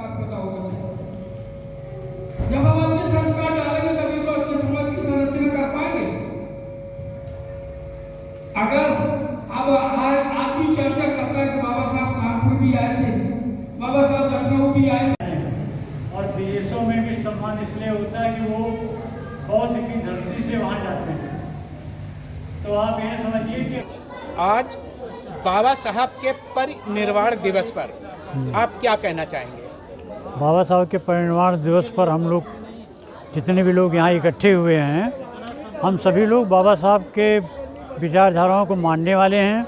पैदा होना चाहिए। जब हम अच्छे संस्कार डालेंगे तभी तो अच्छे समाज की संरचना कर पाएंगे। अगर अब आदमी चर्चा करता है कि बाबा साहब कानपुर भी आए थे, बाबा साहब लखनऊ भी आए थे, और विदेशों में भी सम्मान इसलिए होता है कि वो बौद्ध की धरती से वहाँ जाते हैं। तो आप ये समझिए कि आज बाबा साहब के परिनिर्वाण दिवस पर आप क्या कहना चाहेंगे? बाबा साहब के परिनिर्वाण दिवस पर हम लोग जितने भी लोग यहाँ इकट्ठे हुए हैं, हम सभी लोग बाबा साहब के विचारधाराओं को मानने वाले हैं।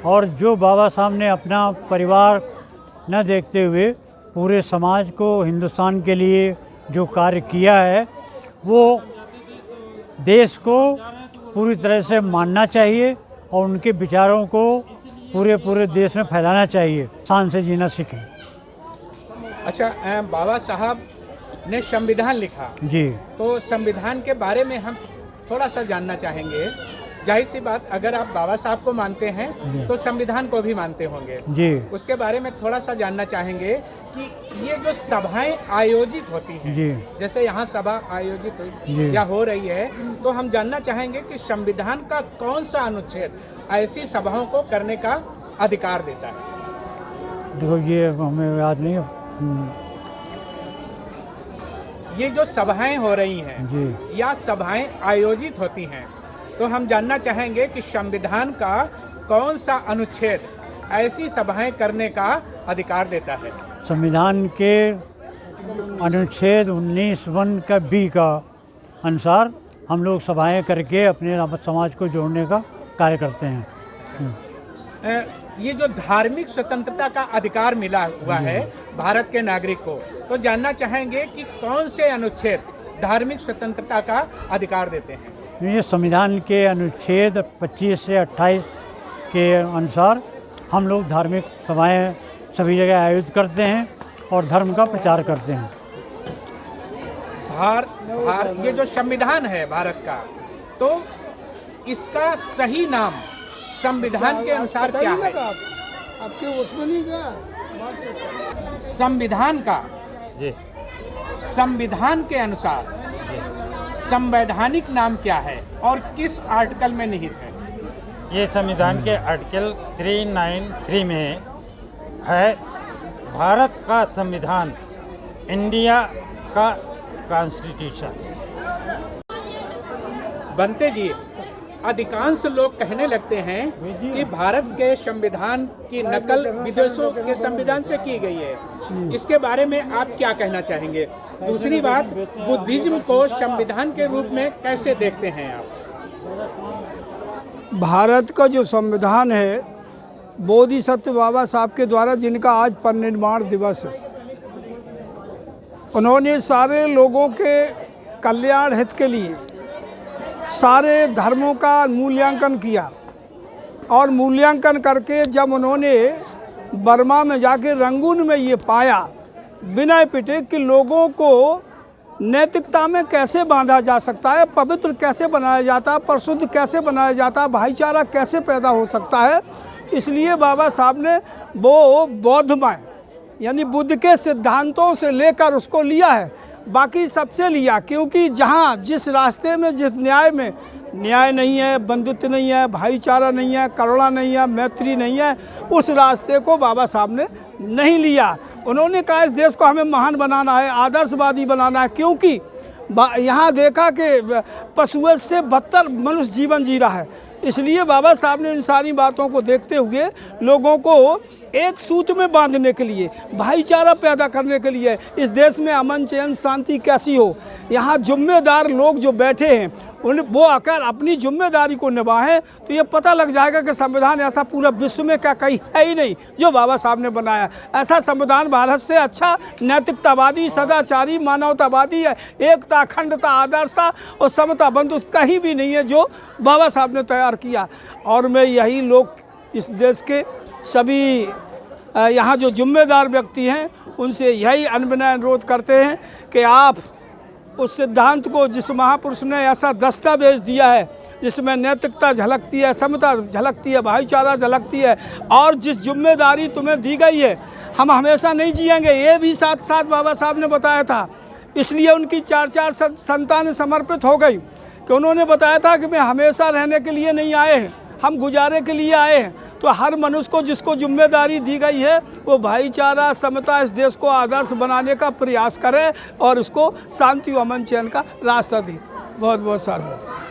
और जो बाबा साहब ने अपना परिवार न देखते हुए पूरे समाज को, हिंदुस्तान के लिए जो कार्य किया है, वो देश को पूरी तरह से मानना चाहिए और उनके विचारों को पूरे देश में फैलाना चाहिए। शान से जीना सीखें। अच्छा, बाबा साहब ने संविधान लिखा जी, तो संविधान के बारे में हम थोड़ा सा जानना चाहेंगे। जाहिर सी बात, अगर आप बाबा साहब को मानते हैं तो संविधान को भी मानते होंगे जी। उसके बारे में थोड़ा सा जानना चाहेंगे कि ये जो सभाएं आयोजित होती हैं जी। जैसे यहाँ सभा आयोजित हुई या हो रही है, तो हम जानना चाहेंगे कि संविधान का कौन सा अनुच्छेद ऐसी सभाओं को करने का अधिकार देता है? देखो, ये हमें याद नहीं है। ये जो सभाएं हो रही हैं जी। या सभाएं आयोजित होती हैं, तो हम जानना चाहेंगे कि संविधान का कौन सा अनुच्छेद ऐसी सभाएं करने का अधिकार देता है? संविधान के अनुच्छेद 19(1) का बी का अनुसार हम लोग सभाएं करके अपने समाज को जोड़ने का कार्य करते हैं। ये जो धार्मिक स्वतंत्रता का अधिकार मिला हुआ है भारत के नागरिक को, तो जानना चाहेंगे कि कौन से अनुच्छेद धार्मिक स्वतंत्रता का अधिकार देते हैं? ये संविधान के अनुच्छेद 25 से 28 के अनुसार हम लोग धार्मिक सभाएं सभी जगह आयोजित करते हैं और धर्म का प्रचार करते हैं। ये जो संविधान है भारत का, तो इसका सही नाम संविधान के अनुसार क्या है? आपके उसमें नहीं गया संविधान के अनुसार संवैधानिक नाम क्या है और किस आर्टिकल में निहित है? ये संविधान के आर्टिकल 393 में है। भारत का संविधान, इंडिया का कॉन्स्टिट्यूशन। बनते जी, अधिकांश लोग कहने लगते हैं कि भारत के संविधान की नकल विदेशों के संविधान से की गई है। इसके बारे में आप क्या कहना चाहेंगे? दूसरी बात, बुद्धिज्म को संविधान के रूप में कैसे देखते हैं आप? भारत का जो संविधान है, बोधिसत्व बाबा साहब के द्वारा, जिनका आज परिनिर्वाण दिवस है, उन्होंने सारे लोगों के कल्याण हित के लिए सारे धर्मों का मूल्यांकन किया और मूल्यांकन करके जब उन्होंने बर्मा में जाके रंगून में ये पाया बिना पिटे कि लोगों को नैतिकता में कैसे बांधा जा सकता है, पवित्र कैसे बनाया जाता है, परिशुद्ध कैसे बनाया जाता है, भाईचारा कैसे पैदा हो सकता है, इसलिए बाबा साहब ने वो बौद्धमय यानी बुद्ध के सिद्धांतों से लेकर उसको लिया है, बाकी सबसे लिया। क्योंकि जहाँ जिस रास्ते में, जिस न्याय में न्याय नहीं है, बंधुत्व नहीं है, भाईचारा नहीं है, करुणा नहीं है, मैत्री नहीं है, उस रास्ते को बाबा साहब ने नहीं लिया। उन्होंने कहा इस देश को हमें महान बनाना है, आदर्शवादी बनाना है, क्योंकि यहाँ देखा कि पशुओं से बदतर मनुष्य जीवन जी रहा है। इसलिए बाबा साहब ने इन सारी बातों को देखते हुए लोगों को एक सूत्र में बांधने के लिए, भाईचारा पैदा करने के लिए, इस देश में अमन चैन शांति कैसी हो, यहाँ जिम्मेदार लोग जो बैठे हैं उन वो आकर अपनी जिम्मेदारी को निभाएं, तो ये पता लग जाएगा कि संविधान ऐसा पूरा विश्व में क्या कहीं है ही नहीं जो बाबा साहब ने बनाया। ऐसा संविधान भारत से अच्छा नैतिकतावादी, सदाचारी, मानवतावादी है, एकता, अखंडता, आदर्शता और समता बंधुत्व कहीं भी नहीं है जो बाबा साहब ने तैयार किया। और मैं यही लोग, इस देश के सभी यहाँ जो जिम्मेदार व्यक्ति हैं, उनसे यही अनविनय अनुरोध करते हैं कि आप उस सिद्धांत को, जिस महापुरुष ने ऐसा दस्तावेज दिया है, जिसमें नैतिकता झलकती है, समता झलकती है, भाईचारा झलकती है, और जिस जिम्मेदारी तुम्हें दी गई है हम हमेशा नहीं जिएंगे, ये भी साथ साथ बाबा साहब ने बताया था। इसलिए उनकी 4 संतानें समर्पित हो गई कि उन्होंने बताया था कि मैं हमेशा रहने के लिए नहीं आए हैं, हम गुजारे के लिए आए हैं। तो हर मनुष्य को जिसको जिम्मेदारी दी गई है वो भाईचारा, समता, इस देश को आदर्श बनाने का प्रयास करे और इसको शांति, अमन, चैन का रास्ता दे। बहुत बहुत साधु।